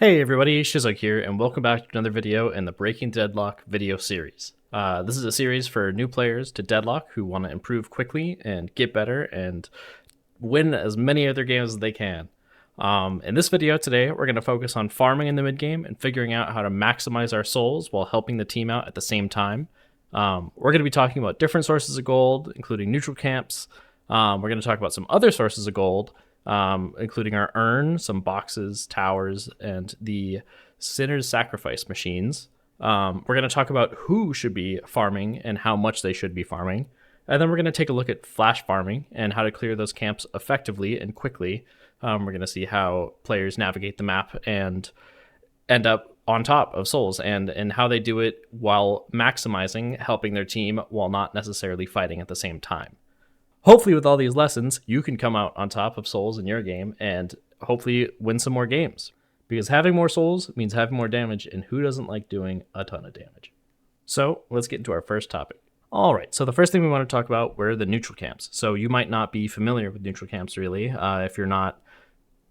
Hey everybody, Shizuck here, and welcome back to another video in the Breaking Deadlock video series. This is a series for new players to Deadlock who want to improve quickly and get better and win as many other games as they can. In this video today, we're going to focus on farming in the mid game and figuring out how to maximize our souls while helping the team out at the same time. We're going to be talking about different sources of gold, including neutral camps. We're going to talk about some other sources of gold, including our urn, some boxes, towers, and the Sinner's Sacrifice machines. We're going to talk about who should be farming and how much they should be farming. And then we're going to take a look at flash farming and how to clear those camps effectively and quickly. We're going to see how players navigate the map and end up on top of souls and how they do it while maximizing helping their team while not necessarily fighting at the same time. Hopefully with all these lessons, you can come out on top of souls in your game and hopefully win some more games. Because having more souls means having more damage, and who doesn't like doing a ton of damage? So let's get into our first topic. All right, so the first thing we want to talk about were the neutral camps. So you might not be familiar with neutral camps really, if you're not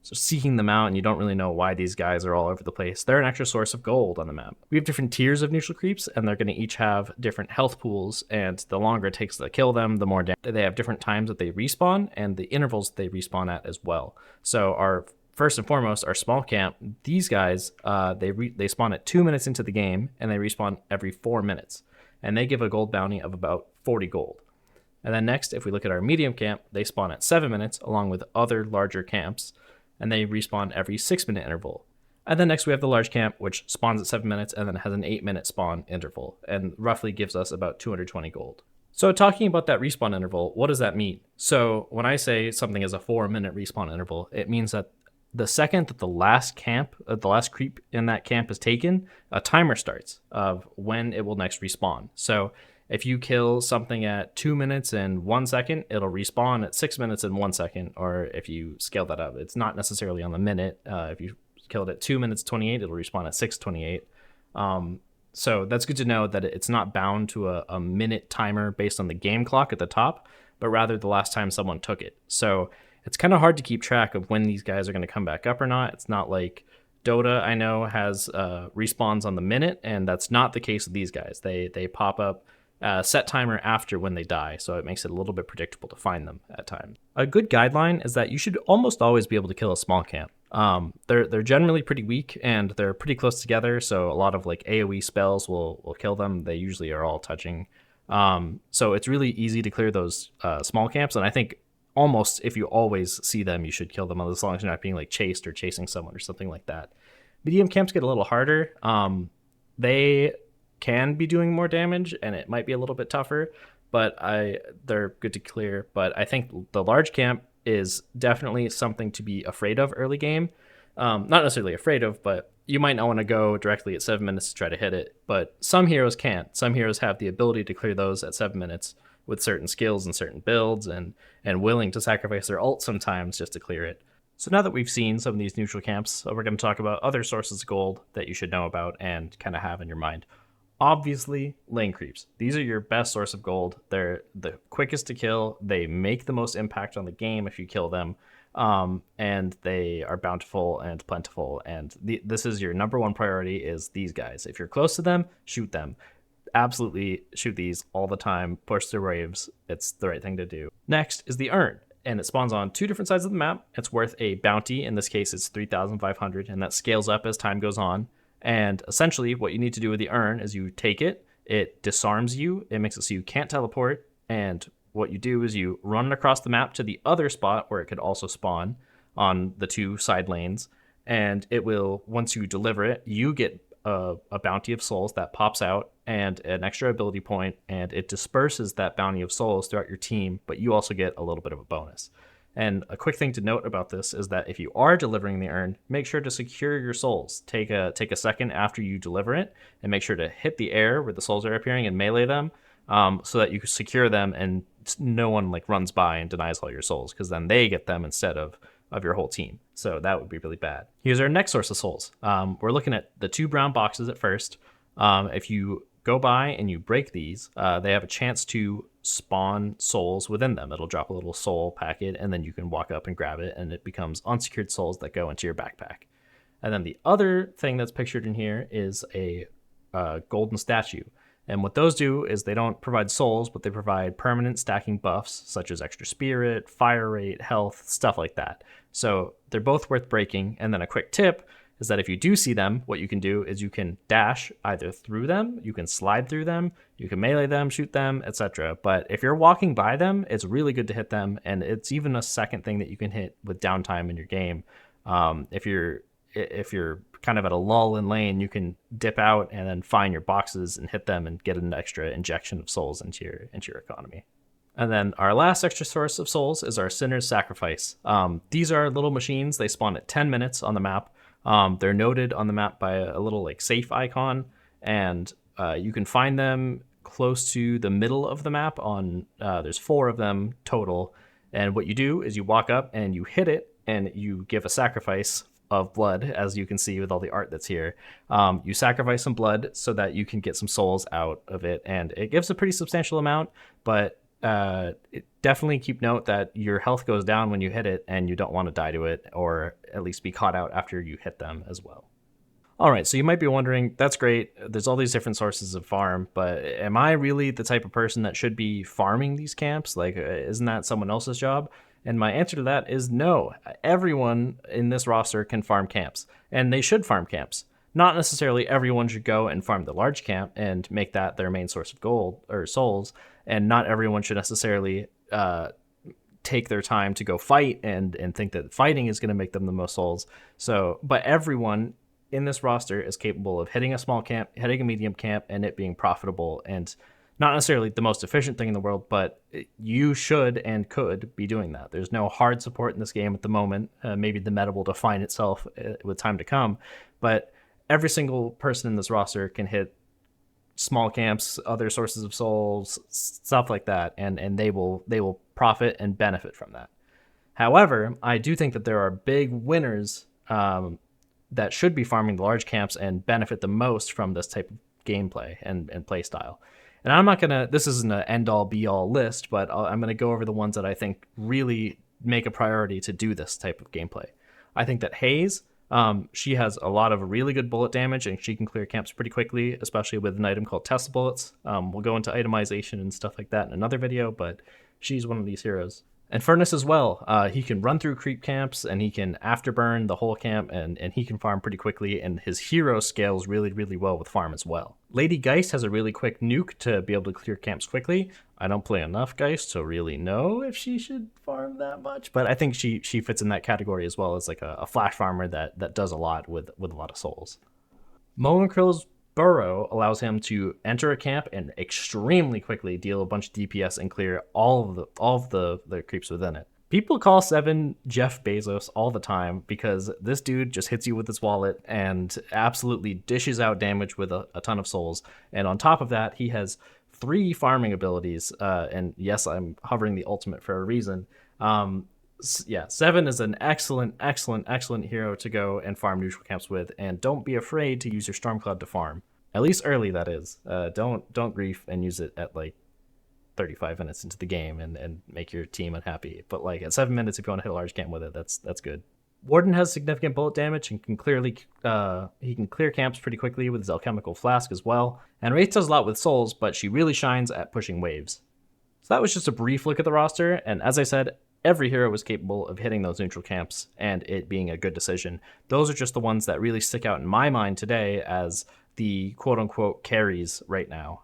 seeking them out and you don't really know why these guys are all over the place. They're an extra source of gold on the map. We have different tiers of neutral creeps, and they're going to each have different health pools, and the longer it takes to kill them, the more damage. They have different times that they respawn and the intervals they respawn at as well. So our first and foremost, our small camp, these guys, they spawn at 2 minutes into the game, and they respawn every 4 minutes. And they give a gold bounty of about 40 gold. And then next, if we look at our medium camp, they spawn at 7 minutes along with other larger camps, and they respawn every 6 minute interval. And then next we have the large camp, which spawns at 7 minutes and then has an 8 minute spawn interval, and roughly gives us about 220 gold. So talking about that respawn interval, what does that mean? So when I say something is a 4 minute respawn interval, it means that the second that the last creep in that camp is taken, a timer starts of when it will next respawn. So if you kill something at 2 minutes and 1 second, it'll respawn at 6 minutes and 1 second. Or if you scale that up, it's not necessarily on the minute. If you kill it at 2 minutes 28, it'll respawn at 6:28. So that's good to know that it's not bound to a minute timer based on the game clock at the top, but rather the last time someone took it. So it's kind of hard to keep track of when these guys are going to come back up or not. It's not like Dota, I know, has respawns on the minute, and that's not the case with these guys. They pop up set timer after when they die, so it makes it a little bit predictable to find them at times. A good guideline is that you should almost always be able to kill a small camp. They're generally pretty weak and they're pretty close together, so a lot of like AoE spells will kill them. They usually are all touching. So it's really easy to clear those small camps, and I think almost if you always see them, you should kill them as long as you're not being like chased or chasing someone or something like that. Medium camps get a little harder. They can be doing more damage and it might be a little bit tougher, but they're good to clear. But I think the large camp is definitely something to be afraid of early game. Not necessarily afraid of, but you might not want to go directly at 7 minutes to try to hit it, but some heroes can't. Some heroes have the ability to clear those at 7 minutes with certain skills and certain builds, and willing to sacrifice their ult sometimes just to clear it. So now that we've seen some of these neutral camps, we're going to talk about other sources of gold that you should know about and kind of have in your mind. Obviously, lane creeps. These are your best source of gold. They're the quickest to kill. They make the most impact on the game if you kill them. And they are bountiful and plentiful. And this is your number one priority, is these guys. If you're close to them, shoot them. Absolutely shoot these all the time. Push the waves. It's the right thing to do. Next is the urn, and it spawns on 2 different sides of the map. It's worth a bounty. In this case, it's 3,500, and that scales up as time goes on. And essentially what you need to do with the urn is you take it, it disarms you, it makes it so you can't teleport, and what you do is you run it across the map to the other spot where it could also spawn on the 2 side lanes, and it will, once you deliver it, you get a bounty of souls that pops out and an extra ability point, and it disperses that bounty of souls throughout your team, but you also get a little bit of a bonus. And a quick thing to note about this is that if you are delivering the urn, make sure to secure your souls. Take a second after you deliver it and make sure to hit the air where the souls are appearing and melee them, so that you can secure them and no one like runs by and denies all your souls, because then they get them instead of your whole team. So that would be really bad. Here's our next source of souls. We're looking at the 2 brown boxes at first. If you go by and you break these, they have a chance to spawn souls within them. It'll drop a little soul packet, and then you can walk up and grab it, and it becomes unsecured souls that go into your backpack. And then the other thing that's pictured in here is a golden statue. And what those do is they don't provide souls, but they provide permanent stacking buffs, such as extra spirit, fire rate, health, stuff like that. So they're both worth breaking. And then a quick tip is that if you do see them, what you can do is you can dash either through them, you can slide through them, you can melee them, shoot them, etc. But if you're walking by them, it's really good to hit them, and it's even a second thing that you can hit with downtime in your game. If you're kind of at a lull in lane, you can dip out and then find your boxes and hit them and get an extra injection of souls into your economy. And then our last extra source of souls is our Sinner's Sacrifice. These are little machines. They spawn at 10 minutes on the map. They're noted on the map by a little like safe icon, and you can find them close to the middle of the map. There's 4 of them total, and what you do is you walk up and you hit it, and you give a sacrifice of blood, as you can see with all the art that's here. You sacrifice some blood so that you can get some souls out of it, and it gives a pretty substantial amount, but definitely keep note that your health goes down when you hit it, and you don't want to die to it, or at least be caught out after you hit them as well. All right, so you might be wondering, that's great, there's all these different sources of farm, but am I really the type of person that should be farming these camps? Like, isn't that someone else's job? And my answer to that is no. Everyone in this roster can farm camps, and they should farm camps. Not necessarily everyone should go and farm the large camp and make that their main source of gold or souls, and not everyone should necessarily take their time to go fight and think that fighting is going to make them the most souls. But everyone in this roster is capable of hitting a small camp, hitting a medium camp, and it being profitable, and not necessarily the most efficient thing in the world, but you should and could be doing that. There's no hard support in this game at the moment. Maybe the meta will define itself with time to come, but every single person in this roster can hit small camps, other sources of souls, stuff like that, and they will profit and benefit from that. However, I do think that there are big winners that should be farming the large camps and benefit the most from this type of gameplay and play style. And I'm not gonna, this isn't an end-all be-all list, but I'm gonna go over the ones that I think really make a priority to do this type of gameplay. I think that Haze, she has a lot of really good bullet damage, and she can clear camps pretty quickly, especially with an item called Test Bullets. We'll go into itemization and stuff like that in another video, but she's one of these heroes. And Furnace as well. He can run through creep camps, and he can afterburn the whole camp, and he can farm pretty quickly, and his hero scales really, really well with farm as well. Lady Geist has a really quick nuke to be able to clear camps quickly. I don't play enough Geist to really know if she should farm that much, but I think she fits in that category as well as like a flash farmer that does a lot with a lot of souls. Moenkrill's Burrow allows him to enter a camp and extremely quickly deal a bunch of DPS and clear all of the creeps within it. People call Seven Jeff Bezos all the time because this dude just hits you with his wallet and absolutely dishes out damage with a ton of souls. And on top of that, he has 3 farming abilities. And yes, I'm hovering the ultimate for a reason. Yeah, Seven is an excellent hero to go and farm neutral camps with, and don't be afraid to use your Stormcloud to farm. At least early, that is. Don't grief and use it at like 35 minutes into the game and make your team unhappy. But like at 7 minutes, if you want to hit a large camp with it, that's good. Warden has significant bullet damage and can he can clear camps pretty quickly with his alchemical flask as well. And Wraith does a lot with souls, but she really shines at pushing waves. So that was just a brief look at the roster, and as I said, every hero was capable of hitting those neutral camps and it being a good decision. Those are just the ones that really stick out in my mind today as the quote-unquote carries right now.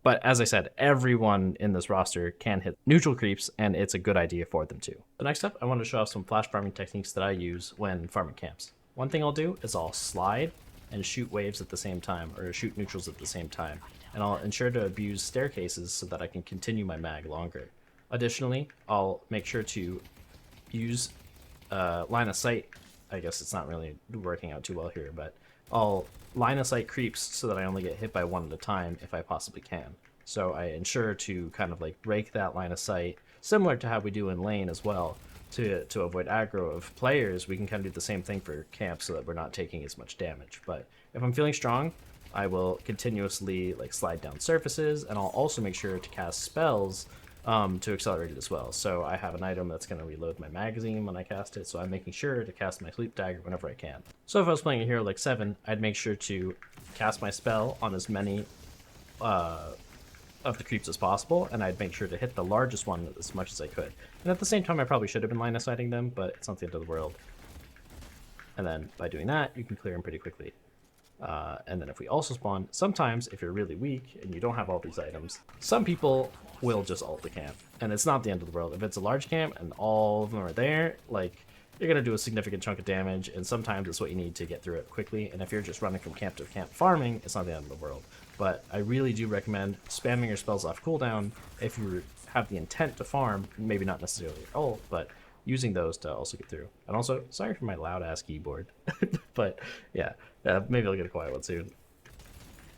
But as I said, everyone in this roster can hit neutral creeps, and it's a good idea for them to. The next up, I want to show off some flash farming techniques that I use when farming camps. One thing I'll do is I'll slide and shoot waves at the same time, or shoot neutrals at the same time, and I'll ensure to abuse staircases so that I can continue my mag longer. Additionally, I'll make sure to use line of sight. I guess it's not really working out too well here, but I'll line of sight creeps so that I only get hit by one at a time if I possibly can. So I ensure to kind of like break that line of sight, similar to how we do in lane as well, to avoid aggro of players. We can kind of do the same thing for camp so that we're not taking as much damage. But if I'm feeling strong, I will continuously like slide down surfaces, and I'll also make sure to cast spells to accelerate it as well. So I have an item that's going to reload my magazine when I cast it, so I'm making sure to cast my sleep dagger whenever I can. So if I was playing a hero like 7, I'd make sure to cast my spell on as many of the creeps as possible, and I'd make sure to hit the largest one as much as I could. And at the same time, I probably should have been line of sighting them, but it's not the end of the world. And then by doing that, you can clear them pretty quickly. And then if we also spawn, sometimes if you're really weak and you don't have all these items, some people will just ult the camp, and it's not the end of the world. If it's a large camp and all of them are there, like, you're going to do a significant chunk of damage, and sometimes it's what you need to get through it quickly. And if you're just running from camp to camp farming, it's not the end of the world. But I really do recommend spamming your spells off cooldown if you have the intent to farm, maybe not necessarily your ult, but using those to also get through. And also, sorry for my loud ass keyboard, but yeah, maybe I'll get a quiet one soon.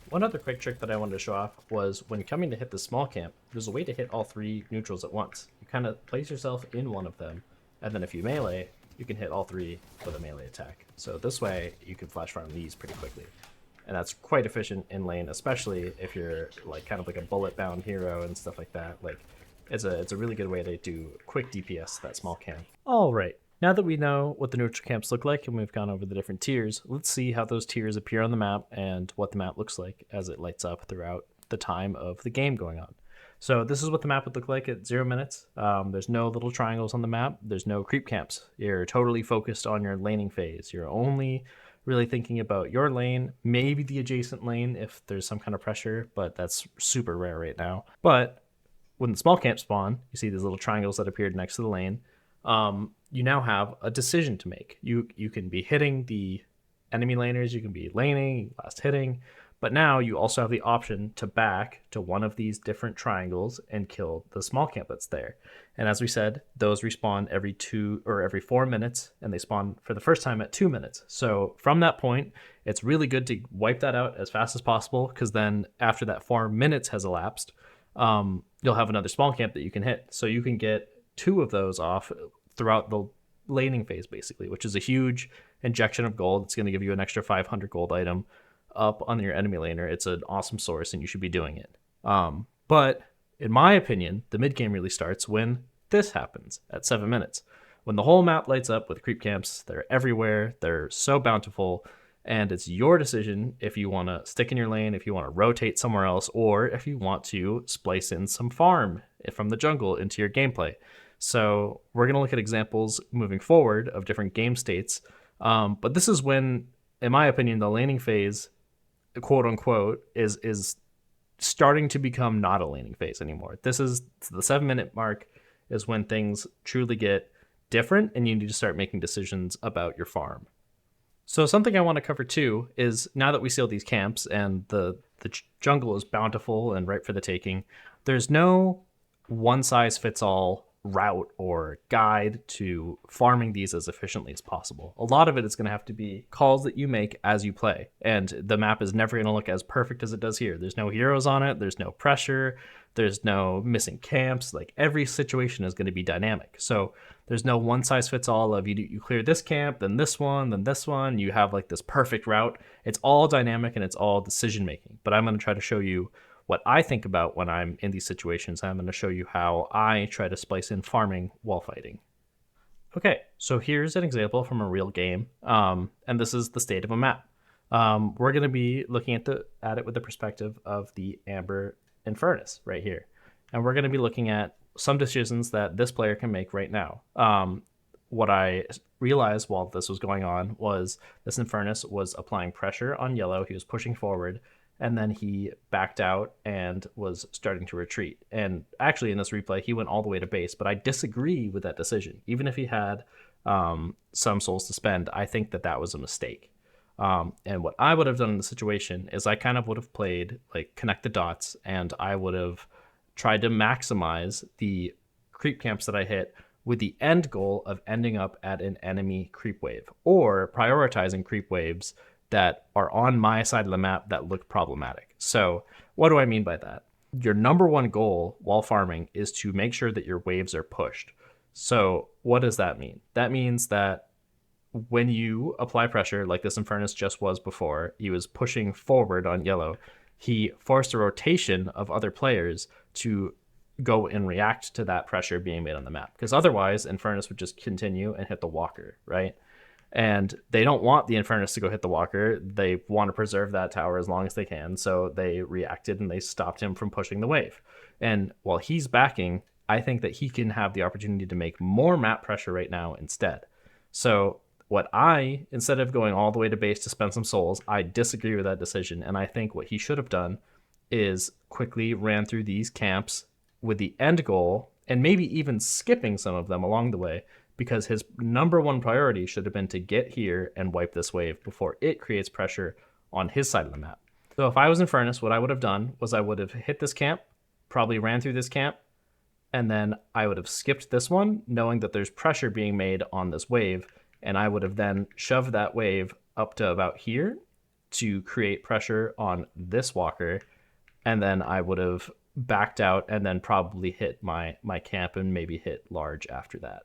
One other quick trick that I wanted to show off was when coming to hit the small camp, there's a way to hit all 3 neutrals at once. You kind of place yourself in one of them, and then if you melee, you can hit all 3 with a melee attack. So this way, you can flash farm these pretty quickly. And that's quite efficient in lane, especially if you're like kind of like a bullet-bound hero and stuff like that. Like, it's a really good way to do quick DPS to that small camp. All right, now that we know what the neutral camps look like and we've gone over the different tiers, let's see how those tiers appear on the map and what the map looks like as it lights up throughout the time of the game going on. So this is what the map would look like at 0 minutes. There's no little triangles on the map. There's no creep camps. You're totally focused on your laning phase. You're only really thinking about your lane, maybe the adjacent lane if there's some kind of pressure, but that's super rare right now. But when the small camps spawn, you see these little triangles that appeared next to the lane. You now have a decision to make. You can be hitting the enemy laners, you can be laning, last hitting, but now you also have the option to back to one of these different triangles and kill the small camp that's there. And as we said, those respawn every 2 or every 4 minutes, and they spawn for the first time at 2 minutes. So from that point, it's really good to wipe that out as fast as possible, because then after that 4 minutes has elapsed, you'll have another small camp that you can hit. So you can get 2 of those off throughout the laning phase, basically, which is a huge injection of gold. It's going to give you an extra 500 gold item up on your enemy laner. It's an awesome source, and you should be doing it. But in my opinion, the mid game really starts when this happens at 7 minutes. When the whole map lights up with creep camps, they're everywhere, they're so bountiful, and it's your decision if you want to stick in your lane, if you want to rotate somewhere else, or if you want to splice in some farm from the jungle into your gameplay. So we're going to look at examples moving forward of different game states. But this is when, in my opinion, the laning phase, quote unquote, is starting to become not a laning phase anymore. This is the 7 minute mark is when things truly get different and you need to start making decisions about your farm. So something I want to cover too is, now that we see all these camps and the jungle is bountiful and ripe for the taking, there's no one size fits all route or guide to farming these as efficiently as possible. A lot of it is going to have to be calls that you make as you play, and the map is never going to look as perfect as it does here. There's no heroes on it, there's no pressure, there's no missing camps. Like, every situation is going to be dynamic. So there's no one size fits all of you clear this camp, then this one, you have like this perfect route. It's all dynamic and it's all decision making. But I'm going to try to show you what I think about when I'm in these situations. I'm going to show you how I try to splice in farming while fighting. Okay, so here's an example from a real game, and this is the state of a map. We're going to be looking at it with the perspective of the Amber and Furnace right here, and we're going to be looking at some decisions that this player can make right now. What I realized while this was going on was this Infernus was applying pressure on yellow. He was pushing forward, and then he backed out and was starting to retreat. And actually in this replay, he went all the way to base, but I disagree with that decision. Even if he had some souls to spend, I think that was a mistake. And what I would have done in the situation is I kind of would have played like connect the dots, and I would have tried to maximize the creep camps that I hit with the end goal of ending up at an enemy creep wave, or prioritizing creep waves that are on my side of the map that look problematic. So what do I mean by that? Your number one goal while farming is to make sure that your waves are pushed. So what does that mean? That means that when you apply pressure, like this Infernus just was before, he was pushing forward on yellow, he forced a rotation of other players to go and react to that pressure being made on the map, because otherwise Infernus would just continue and hit the walker, right? And they don't want the Infernus to go hit the walker. They want to preserve that tower as long as they can, so they reacted and they stopped him from pushing the wave. And while he's backing, I think that he can have the opportunity to make more map pressure right now instead. So instead of going all the way to base to spend some souls, I disagree with that decision, and I think what he should have done is quickly ran through these camps with the end goal, and maybe even skipping some of them along the way, because his number one priority should have been to get here and wipe this wave before it creates pressure on his side of the map. So if I was Infernus, what I would have done was I would have hit this camp, probably ran through this camp, and then I would have skipped this one, knowing that there's pressure being made on this wave, and I would have then shoved that wave up to about here to create pressure on this walker, and then I would have backed out and then probably hit my camp and maybe hit large after that.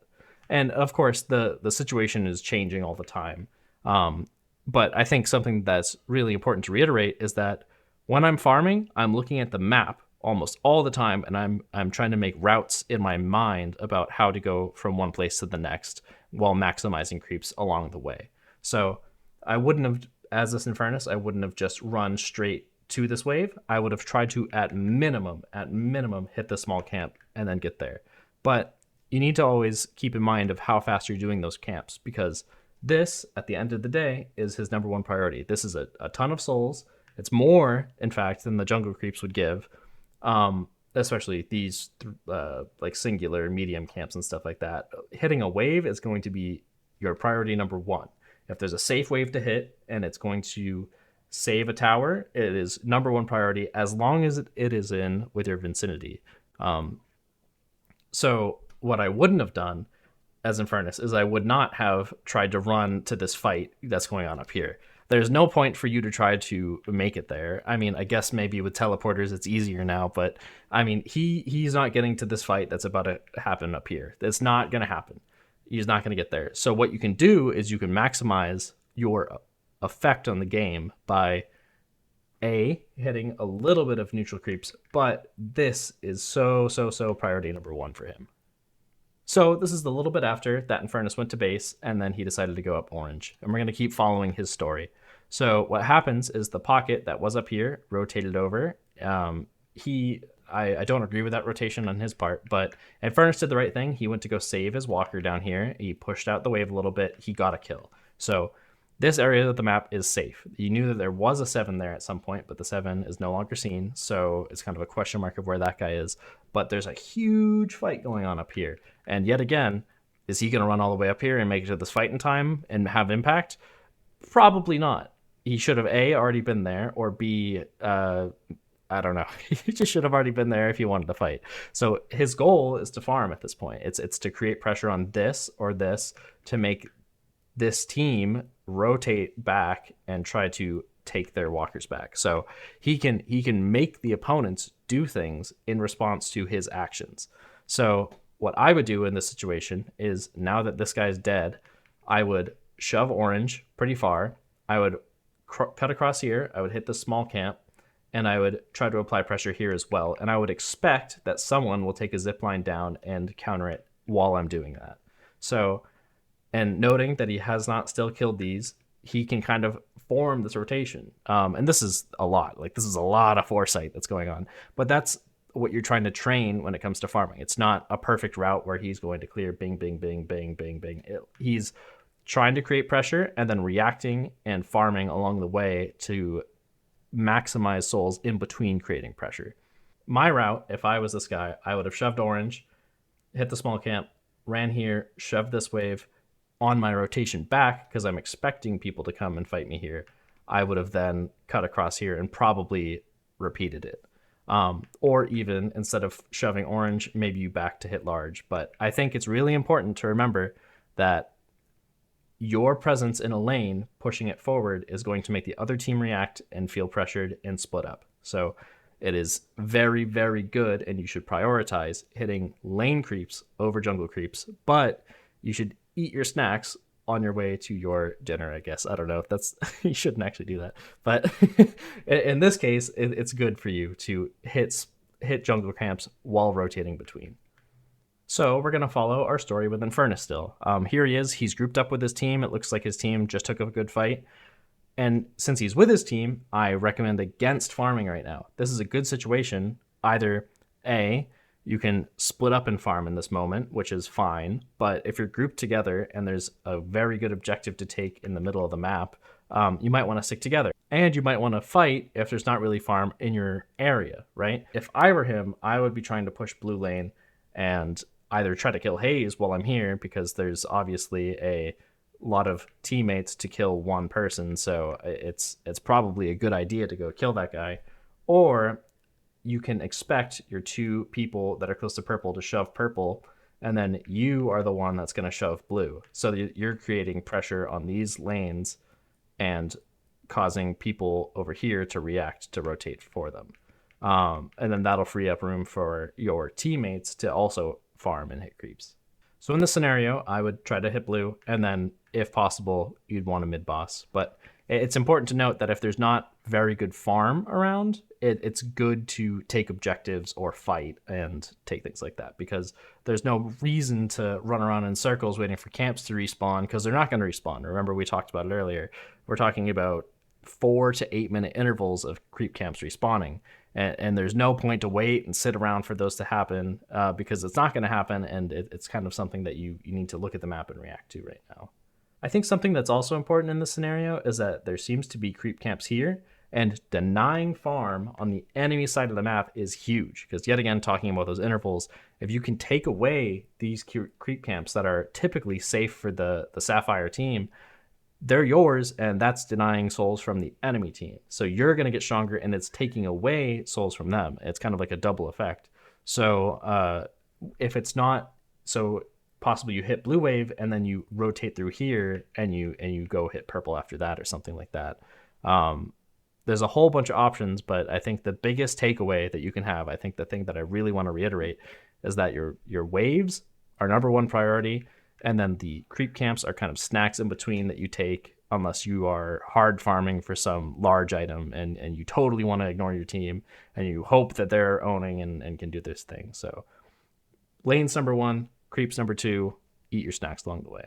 And of course, the situation is changing all the time. But I think something that's really important to reiterate is that when I'm farming, I'm looking at the map almost all the time, and I'm trying to make routes in my mind about how to go from one place to the next while maximizing creeps along the way. So I wouldn't have, as this Infernus, I wouldn't have just run straight to this wave. I would have tried to, at minimum, hit the small camp and then get there. But you need to always keep in mind of how fast you're doing those camps, because this, at the end of the day, is his number one priority. This is a ton of souls. It's more, in fact, than the jungle creeps would give, especially these like singular medium camps and stuff like that. Hitting a wave is going to be your priority number one. If there's a safe wave to hit and it's going to save a tower, it is number one priority as long as it is in with your vicinity. So what I wouldn't have done as Infernus is I would not have tried to run to this fight that's going on up here. There's no point for you to try to make it there. I mean, I guess maybe with teleporters it's easier now, but I mean, he's not getting to this fight that's about to happen up here. That's not going to happen. He's not going to get there. So what you can do is you can maximize your effect on the game by hitting a little bit of neutral creeps, but this is so priority number one for him. So this is the little bit after that Infernus went to base, and then he decided to go up orange, and we're going to keep following his story. So what happens is the pocket that was up here rotated over. I don't agree with that rotation on his part, but Infernus did the right thing. He went to go save his walker down here. He pushed out the wave a little bit. He got a kill. So this area of the map is safe. You knew that there was a 7 there at some point, but the 7 is no longer seen, so it's kind of a question mark of where that guy is. But there's a huge fight going on up here. And yet again, is he going to run all the way up here and make it to this fight in time and have impact? Probably not. He should have A, already been there, or B, I don't know. He just should have already been there if he wanted to fight. So his goal is to farm at this point. It's to create pressure on this or this to make this team rotate back and try to take their walkers back. So he can make the opponents do things in response to his actions. So what I would do in this situation is, now that this guy's dead, I would shove orange pretty far. I would cut across here. I would hit the small camp, and I would try to apply pressure here as well. And I would expect that someone will take a zip line down and counter it while I'm doing that. So, and noting that he has not still killed these, he can kind of form this rotation. And this is a lot. Like, this is a lot of foresight that's going on. But that's what you're trying to train when it comes to farming. It's not a perfect route where he's going to clear bing, bing, bing, bing, bing, bing. He's trying to create pressure and then reacting and farming along the way to maximize souls in between creating pressure. My route, if I was this guy, I would have shoved orange, hit the small camp, ran here, shoved this wave on my rotation back because I'm expecting people to come and fight me here. I would have then cut across here and probably repeated it. Or even, instead of shoving orange, maybe you back to hit large. But I think it's really important to remember that your presence in a lane, pushing it forward, is going to make the other team react and feel pressured and split up. So it is very, very good, and you should prioritize hitting lane creeps over jungle creeps, but you should eat your snacks on your way to your dinner, I guess. I don't know if that's, you shouldn't actually do that. But in this case, it's good for you to hit hit jungle camps while rotating between. So we're going to follow our story with Infernus still. Here he is. He's grouped up with his team. It looks like his team just took a good fight. And since he's with his team, I recommend against farming right now. This is a good situation. Either A, you can split up and farm in this moment, which is fine. But if you're grouped together and there's a very good objective to take in the middle of the map, you might want to stick together. And you might want to fight if there's not really farm in your area, right? If I were him, I would be trying to push blue lane and either try to kill Haze while I'm here, because there's obviously a lot of teammates to kill one person, so it's probably a good idea to go kill that guy. Or you can expect your two people that are close to purple to shove purple, and then you are the one that's going to shove blue. So you're creating pressure on these lanes and causing people over here to react to rotate for them. And then that'll free up room for your teammates to also farm and hit creeps. So in this scenario, I would try to hit blue, and then if possible, you'd want a mid boss. But it's important to note that if there's not very good farm around, it's good to take objectives or fight and take things like that, because there's no reason to run around in circles waiting for camps to respawn, because they're not going to respawn. Remember, we talked about it earlier. We're talking about 4 to 8 minute intervals of creep camps respawning. And there's no point to wait and sit around for those to happen, because it's not going to happen, and it's kind of something that you need to look at the map and react to right now. I think something that's also important in this scenario is that there seems to be creep camps here, and denying farm on the enemy side of the map is huge, because yet again, talking about those intervals, if you can take away these creep camps that are typically safe for the Sapphire team, they're yours, and that's denying souls from the enemy team. So you're going to get stronger, and it's taking away souls from them. It's kind of like a double effect. So if it's not, so possibly you hit blue wave and then you rotate through here and you go hit purple after that or something like that. There's a whole bunch of options, but I think the biggest takeaway that you can have, I think the thing that I really want to reiterate, is that your waves are #1 priority. And then the creep camps are kind of snacks in between that you take unless you are hard farming for some large item and you totally want to ignore your team and you hope that they're owning and can do this thing. So lane's #1, creeps #2, eat your snacks along the way.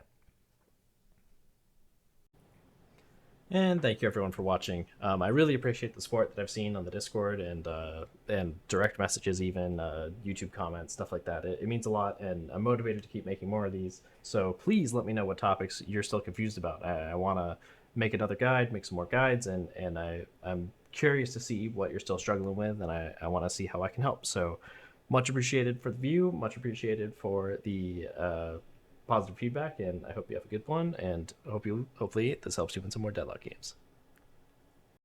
And thank you everyone for watching. I really appreciate the support that I've seen on the Discord and direct messages, even YouTube comments, stuff like that. It means a lot, and I'm motivated to keep making more of these. So please let me know what topics you're still confused about. I want to make another guide, make some more guides, and I'm curious to see what you're still struggling with, and I want to see how I can help. So much appreciated for the view, much appreciated for the positive feedback, and I hope you have a good one, and hopefully this helps you win some more Deadlock games.